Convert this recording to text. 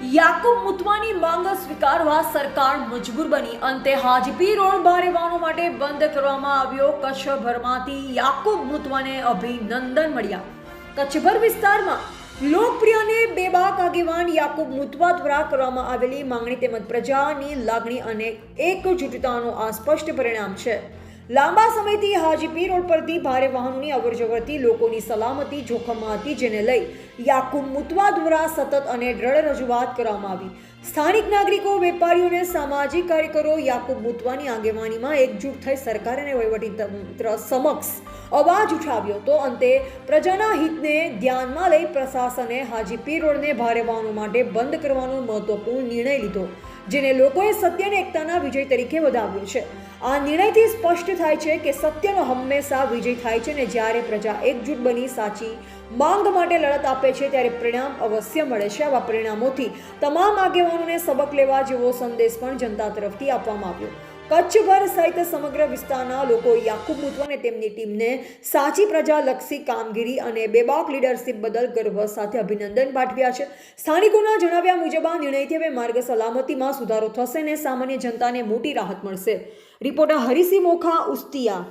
યાકુબ મુતવાની માંગ સ્વીકારવા સરકાર મજબૂર બની. અંતે હાજીપીર રોડ ભારે વાહનો માટે બંધ કરવામાં આવ્યો. કચ્છભરમાંથી યાકુબ મુતવાને અભિનંદન મળ્યા. કચ્છભર વિસ્તારમાં લોકપ્રિય અને બેબાક આગેવાન યાકુબ મુતવા દ્વારા કરવામાં આવેલી માંગણી તેમજ પ્રજાની લાગણી અને એકજૂટતાનું આ સ્પષ્ટ પરિણામ છે. લાંબા સમયથી હાજીપીર રોડ પરથી ભારે વાહનોની અવરજવરથી લોકોની સલામતી જોખમમાં હતી, જેને લઈ યાકુબ મુતવા દ્વારા સતત અને દ્રઢ રજૂઆત કરવામાં આવી. સ્થાનિક નાગરિકો, વેપારીઓ અને સામાજિક કાર્યકરો યાકુબ મુતવાની આગેવાનીમાં એકજૂટ થઈ સરકાર અને વહીવટીતંત્ર સમક્ષ અવાજ ઉઠાવ્યો તો અંતે પ્રજાના હિતને ધ્યાનમાં લઈ પ્રશાસને હાજીપીર રોડને ભારે વાહનો માટે બંધ કરવાનો મહત્વપૂર્ણ નિર્ણય લીધો, જેને લોકોએ સત્ય અને એકતાના વિજય તરીકે વધાવ્યો છે. આ નિર્ણયથી સ્પષ્ટ થાય છે કે સત્યનો હંમેશા વિજય થાય છે અને જ્યારે પ્રજા એકજૂટ બની સાચી માંગ માટે લડત આપે છે ત્યારે પરિણામ અવશ્ય મળે છે. આવા પરિણામોથી તમામ આગેવાનોને સબક લેવા જેવો સંદેશ પણ જનતા તરફથી આપવામાં આવ્યો. કચ્છભર સહિત સમગ્ર વિસ્તારના લોકો યાકુબ મુતવા અને તેમની ટીમને સાચી પ્રજાલક્ષી કામગીરી અને બેબાક લીડરશિપ બદલ ગર્વ સાથે અભિનંદન પાઠવ્યા છે. સ્થાનિકોના જણાવ્યા મુજબ આ નિર્ણયથી હવે માર્ગ સલામતીમાં સુધારો થશે અને સામાન્ય જનતાને મોટી રાહત મળશે. રિપોર્ટર હરિસિંહ મોખા, ઉસ્તિયા.